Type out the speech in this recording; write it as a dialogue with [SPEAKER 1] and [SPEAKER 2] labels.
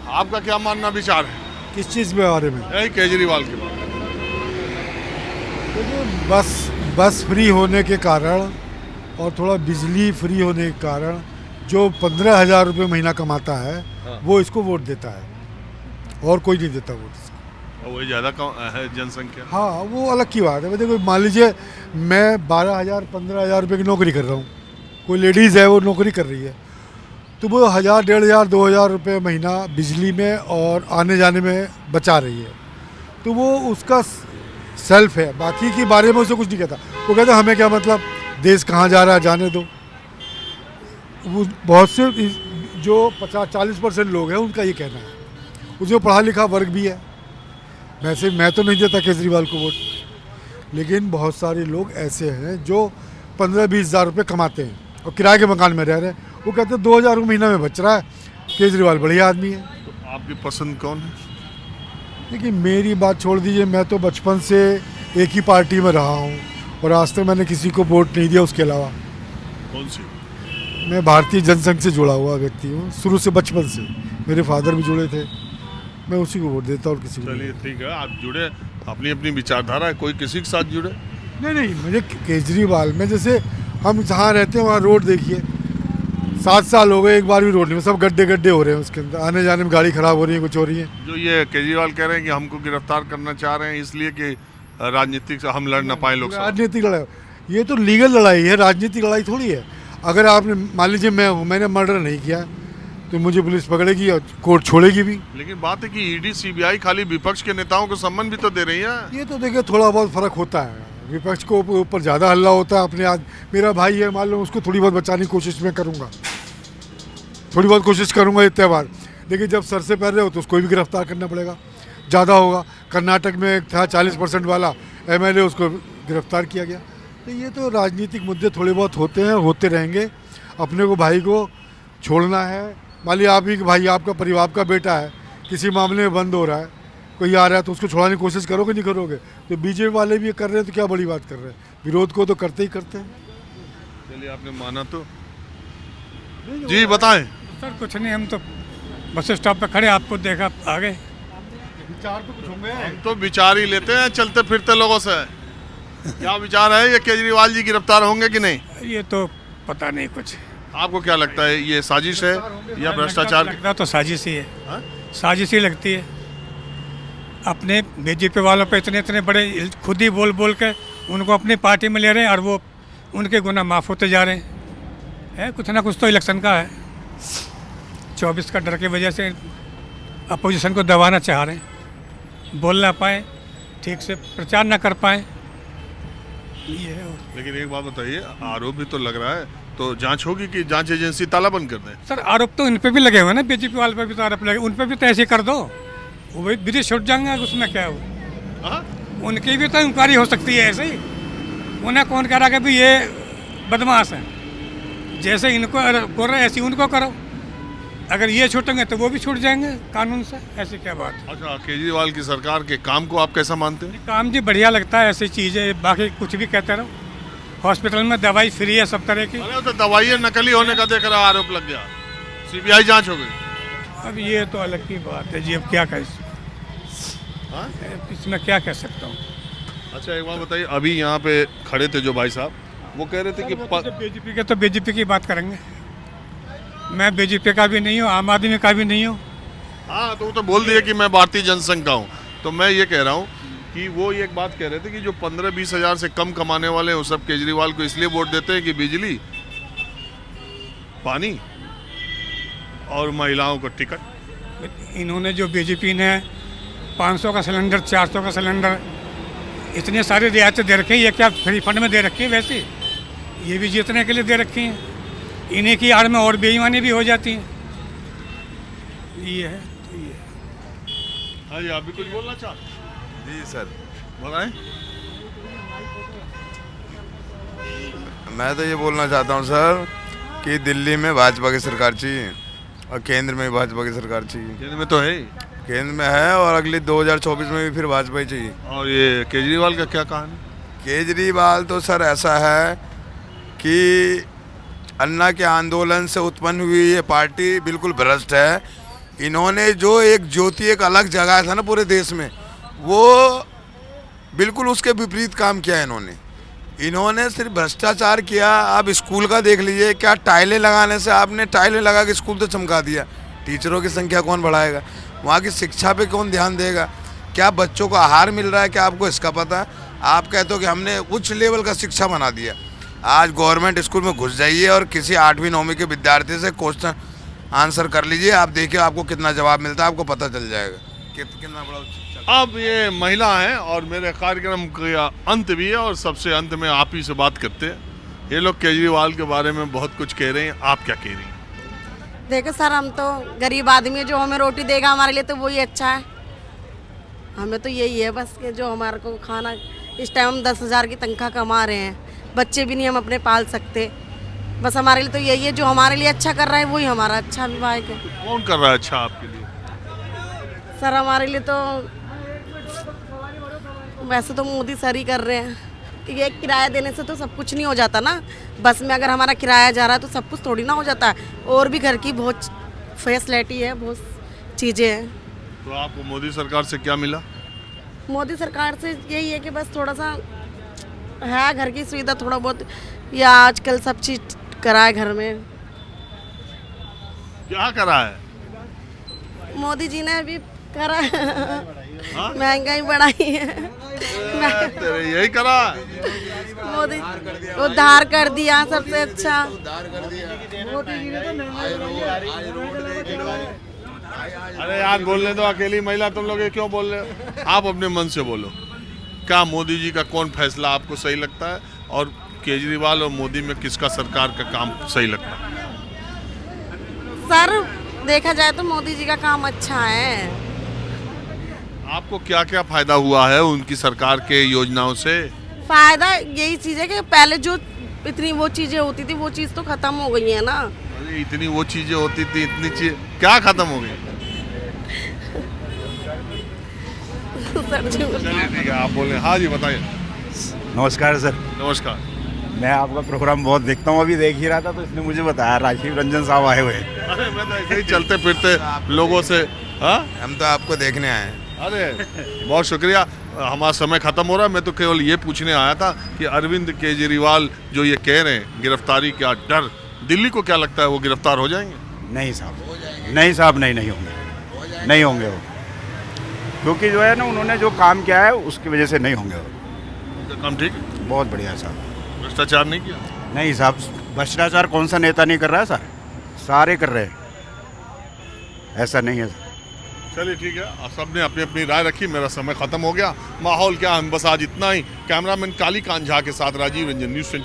[SPEAKER 1] आपका क्या मानना विचार है
[SPEAKER 2] किस चीज़ के बारे में?
[SPEAKER 1] यही केजरीवाल के बारे में?
[SPEAKER 2] देखिए, बस फ्री होने के कारण और थोड़ा बिजली फ्री होने के कारण जो 15,000 रुपये महीना कमाता है
[SPEAKER 1] हाँ।
[SPEAKER 2] वो इसको वोट देता है और कोई नहीं देता वोट इसको।
[SPEAKER 1] और वही ज़्यादा है जनसंख्या।
[SPEAKER 2] हाँ, वो अलग की बात है। देखो, मान लीजिए मैं 12,000 15,000 रुपये की नौकरी कर रहा हूँ, कोई लेडीज़ है वो नौकरी कर रही है, तो वो 1,000 1,500 2,000 रुपये महीना बिजली में और आने जाने में बचा रही है, तो वो उसका सेल्फ है, बाकी के बारे में उसे कुछ नहीं कहता। वो कहता हमें क्या मतलब, देश कहाँ जा रहा है जाने दो। वो बहुत से जो 50-40% लोग हैं उनका ये कहना है, उसमें पढ़ा लिखा वर्ग भी है। वैसे मैं तो नहीं देता केजरीवाल को वोट, लेकिन बहुत सारे लोग ऐसे हैं जो 15-20 हज़ार रुपये कमाते हैं और किराए के मकान में रह रहे हैं, वो कहते हैं 2,000 महीना में बच रहा है, केजरीवाल बढ़िया आदमी है।
[SPEAKER 1] तो आपकी पसंद कौन है?
[SPEAKER 2] देखिए, मेरी बात छोड़ दीजिए, मैं तो बचपन से एक ही पार्टी में रहा हूँ और आज तक मैंने किसी को वोट नहीं दिया उसके अलावा।
[SPEAKER 1] कौन सी?
[SPEAKER 2] मैं भारतीय जनसंघ से जुड़ा हुआ व्यक्ति हूँ, शुरू से, बचपन से। मेरे फादर भी जुड़े थे, मैं उसी को वोट देता और किसी को
[SPEAKER 1] चलिए
[SPEAKER 2] नहीं।
[SPEAKER 1] ठीक है, आप जुड़े, अपनी अपनी विचारधारा है, कोई किसी के साथ जुड़े।
[SPEAKER 2] नहीं, मुझे केजरीवाल में, जैसे हम जहाँ रहते हैं वहाँ रोड देखिए, 7 साल हो गए एक बार भी रोड नहीं, सब गड्ढे गड्ढे हो रहे हैं उसके अंदर, आने जाने में गाड़ी खराब हो रही है, कुछ हो रही है।
[SPEAKER 1] जो ये केजरीवाल कह रहे हैं कि हमको गिरफ्तार करना चाह रहे हैं इसलिए कि राजनीतिक से हम लड़ ना पाए लोकसभा।
[SPEAKER 2] राजनीतिक लड़ाई, ये तो लीगल लड़ाई है, राजनीतिक लड़ाई थोड़ी है। अगर आपने, मान लीजिए मैं हूँ, मैंने मर्डर नहीं किया तो मुझे पुलिस पकड़ेगी और कोर्ट छोड़ेगी भी।
[SPEAKER 1] लेकिन बात है कि ईडी सीबीआई खाली विपक्ष के नेताओं को सम्मान भी तो दे रही है।
[SPEAKER 2] ये तो देखिए थोड़ा बहुत फ़र्क होता है, विपक्ष को ऊपर ज़्यादा हल्ला होता है। अपने आज मेरा भाई है, मान लो, उसको थोड़ी बहुत बचाने की कोशिश मैं करूँगा, थोड़ी बहुत कोशिश करूँगा इतने बार, लेकिन जब सर से पैर रहे हो तो उसको भी गिरफ्तार करना पड़ेगा, ज़्यादा होगा। कर्नाटक में एक था 40% वाला MLA, उसको गिरफ्तार किया गया। तो ये तो राजनीतिक मुद्दे थोड़े बहुत होते हैं, होते रहेंगे। अपने को भाई को छोड़ना है। मान लीजिए आप ही भाई, आपका परिवार का बेटा है, किसी मामले में बंद हो रहा है, कोई आ रहा है, तो उसको छुड़ाने की कोशिश करोगे नहीं करोगे? तो बीजेपी वाले भी ये कर रहे हैं, तो क्या बड़ी बात कर रहे हैं, विरोध को तो करते ही करते हैं।
[SPEAKER 1] चलिए, आपने माना तो जी बताएं।
[SPEAKER 3] सर कुछ नहीं, हम तो बस स्टॉप पे खड़े, आपको देखा आ गए।
[SPEAKER 2] विचार तो कुछ होंगे।
[SPEAKER 1] हम तो विचार ही लेते हैं चलते फिरते लोगों से। क्या विचार है, ये केजरीवाल जी गिरफ्तार होंगे कि नहीं?
[SPEAKER 3] ये तो पता नहीं कुछ।
[SPEAKER 1] आपको क्या लगता है, ये साजिश है या भ्रष्टाचार?
[SPEAKER 3] लगता तो साजिश ही है।
[SPEAKER 1] हाँ?
[SPEAKER 3] साजिश ही लगती है। अपने बीजेपी वालों पे इतने इतने बड़े खुद ही बोल बोल के उनको अपनी पार्टी में ले रहे हैं और वो उनके गुनाह माफ़ होते जा रहे हैं। है कुछ ना कुछ तो इलेक्शन का है। 24 का डर की वजह से अपोजिशन को दबाना चाह रहे हैं, बोल ना पाए, ठीक से प्रचार ना कर पाए, ये है।
[SPEAKER 1] लेकिन एक बात बताइए, आरोप भी तो लग रहा है, तो जांच होगी कि जांच एजेंसी ताला बंद कर दें?
[SPEAKER 3] सर आरोप तो इन पे भी लगे हुए हैं ना, बीजेपी वाले पे भी तो आरोप लगे, उन पे भी तो ऐसे कर दो, वो भी विधि छूट जाएंगे, उसमें क्या हो।
[SPEAKER 1] हाँ?
[SPEAKER 3] उनकी भी तो इंक्वायरी हो सकती है ऐसे ही। उन्हें कौन कह रहा कि भी ये बदमाश है, जैसे इनको बोल रहे ऐसे उनको करो। अगर ये छूटेंगे तो वो भी छूट जाएंगे कानून से, ऐसी क्या बात है।
[SPEAKER 1] अच्छा, केजरीवाल की सरकार के काम को आप कैसा मानते हैं?
[SPEAKER 3] काम जी बढ़िया लगता है, ऐसी चीज़ है, बाकी कुछ भी कहते रहो। हॉस्पिटल में दवाई फ्री है सब तरह की।
[SPEAKER 1] अरे तो दवाई नकली होने का देख रहा, आरोप लग गया, सीबीआई जांच हो गई।
[SPEAKER 3] अब ये तो अलग की बात है जी, अब क्या कह,
[SPEAKER 1] हाँ?
[SPEAKER 3] इसमें क्या कह सकता हूँ।
[SPEAKER 1] अच्छा एक बात बताइए, अभी यहाँ पे खड़े थे जो भाई साहब, वो कह रहे थे कि
[SPEAKER 3] बीजेपी के तो बीजेपी की बात करेंगे। मैं बीजेपी का भी नहीं हूँ, आम आदमी का भी नहीं हूँ।
[SPEAKER 1] हाँ, तो वो तो बोल दिया कि मैं भारतीय जनसंघ का हूँ। तो मैं ये कह रहा हूँ कि वो ये एक बात कह रहे थे कि जो 15-20 हज़ार से कम कमाने वाले हैं वो सब केजरीवाल को इसलिए वोट देते हैं कि बिजली, पानी और महिलाओं को टिकट।
[SPEAKER 3] इन्होंने जो बीजेपी ने 500 का सिलेंडर, 400 का सिलेंडर, इतने सारे रियायतें दे रखी हैं, ये क्या फ्री फंड में दे रखी है? वैसे ये भी जीतने के लिए दे रखी हैं। इन्हीं की आड़ में और बेईमानी भी हो जाती है। ये है तो ये।
[SPEAKER 1] हाँ जी, आप भी कुछ बोलना चाहते?
[SPEAKER 4] जी सर,
[SPEAKER 1] बताएं।
[SPEAKER 4] मैं तो ये बोलना चाहता हूँ सर कि दिल्ली में भाजपा की सरकार चाहिए और केंद्र में भी भाजपा की सरकार चाहिए।
[SPEAKER 1] केंद्र में तो है ही।
[SPEAKER 4] केंद्र में है और अगली 2024 में भी फिर भाजपा ही चाहिए।
[SPEAKER 1] और ये केजरीवाल का क्या कहानी?
[SPEAKER 4] केजरीवाल तो सर ऐसा है कि अन्ना के आंदोलन से उत्पन्न हुई ये पार्टी बिल्कुल भ्रष्ट है। इन्होंने जो एक ज्योति एक अलग जगह था ना पूरे देश में, वो बिल्कुल उसके विपरीत काम किया इन्होंने सिर्फ भ्रष्टाचार किया। आप स्कूल का देख लीजिए, क्या टाइलें लगाने से, आपने टाइलें लगा के स्कूल तो चमका दिया, टीचरों की संख्या कौन बढ़ाएगा, वहाँ की शिक्षा पे कौन ध्यान देगा, क्या बच्चों को आहार मिल रहा है, क्या आपको इसका पता है? आप कहते हो कि हमने उच्च लेवल का शिक्षा बना दिया। आज गवर्नमेंट स्कूल में घुस जाइए और किसी 8वीं 9वीं के विद्यार्थी से क्वेश्चन आंसर कर लीजिए, आप देखिए आपको कितना जवाब मिलता है, आपको पता चल जाएगा कितना बड़ा शिक्षा।
[SPEAKER 1] अब ये महिला हैं और मेरे कार्यक्रम का अंत भी है और सबसे अंत में आप ही से बात करते हैं। ये लोग केजरीवाल के बारे में बहुत कुछ कह रहे हैं, आप क्या कह रही हैं?
[SPEAKER 5] देखो सर, हम तो गरीब आदमी है, जो हमें रोटी देगा हमारे लिए तो वही अच्छा है। हमें तो यही है बस कि जो हमारे को खाना, इस टाइम हम 10,000 की तनख्वाह कमा रहे हैं, बच्चे भी नहीं हम अपने पाल सकते। बस हमारे लिए तो यही है, जो हमारे लिए अच्छा कर रहा है वही हमारा अच्छा विधायक है।
[SPEAKER 1] कौन कर रहा है अच्छा आपके लिए?
[SPEAKER 5] सर हमारे लिए तो वैसे तो मोदी सर ही कर रहे हैं, क्योंकि एक किराया देने से तो सब कुछ नहीं हो जाता ना। बस में अगर हमारा किराया जा रहा है तो सब कुछ थोड़ी ना हो जाता है, और भी घर की बहुत फैसिलिटी है, बहुत चीज़ें हैं।
[SPEAKER 1] तो आपको मोदी सरकार से क्या मिला?
[SPEAKER 5] मोदी सरकार से यही है कि बस थोड़ा सा है घर की सुविधा थोड़ा बहुत, या आजकल सब चीज़ कराए घर में।
[SPEAKER 1] क्या करा है?
[SPEAKER 5] मोदी जी ने अभी करा है,
[SPEAKER 1] हाँ?
[SPEAKER 5] महंगाई बढ़ाई है।
[SPEAKER 1] तेरे यही करा है?
[SPEAKER 5] मोदी उद्धार कर दिया सबसे अच्छा।
[SPEAKER 1] अरे यार बोलने दो, अकेली महिला तुम लोग ये क्यों बोल रहे हो? आप अपने मन से बोलो, क्या मोदी जी का कौन फैसला आपको सही लगता है और केजरीवाल और मोदी में किसका सरकार का काम सही लगता है?
[SPEAKER 5] सर देखा जाए तो मोदी जी का काम अच्छा है।
[SPEAKER 1] आपको क्या क्या फायदा हुआ है उनकी सरकार के योजनाओं से?
[SPEAKER 5] फायदा यही चीज़ है कि पहले जो इतनी वो चीज़ें होती थी वो चीज़ तो ख़त्म हो गई है ना।
[SPEAKER 1] अरे इतनी वो चीजें होती थी, इतनी चीज क्या खत्म हो गई?
[SPEAKER 5] सर जी
[SPEAKER 1] चलिए ठीक है, आप बोले। हाँ जी बताइए।
[SPEAKER 6] नमस्कार सर,
[SPEAKER 1] नमस्कार।
[SPEAKER 6] मैं आपका प्रोग्राम बहुत देखता हूँ, अभी देख ही रहा था तो इसने मुझे बताया राजीव रंजन साहब आए हुए हैं।
[SPEAKER 1] अरे मैं तो ऐसे ही चलते फिरते लोगों से। हाँ
[SPEAKER 4] हम तो आपको देखने आए हैं।
[SPEAKER 1] अरे बहुत शुक्रिया, हमारा समय खत्म हो रहा है। मैं तो केवल ये पूछने आया था कि अरविंद केजरीवाल जो ये कह रहे हैं गिरफ्तारी का डर, दिल्ली को क्या लगता है वो गिरफ्तार हो जाएंगे?
[SPEAKER 6] नहीं साहब, नहीं साहब, नहीं होंगे, नहीं होंगे वो, क्योंकि जो है ना उन्होंने जो काम किया है उसकी वजह से नहीं होंगे वो।
[SPEAKER 1] तो काम ठीक है,
[SPEAKER 6] बहुत बढ़िया है साहब।
[SPEAKER 1] भ्रष्टाचार नहीं किया?
[SPEAKER 6] नहीं साहब, भ्रष्टाचार कौन सा नेता नहीं कर रहा है सर, सारे कर रहे हैं, ऐसा नहीं है सर।
[SPEAKER 1] चलिए ठीक है, आप सबने अपनी अपनी राय रखी, मेरा समय खत्म हो गया। माहौल क्या, हम बस आज इतना ही। कैमरामैन काली कांझा के साथ राजीव रंजन, न्यूज़ 24।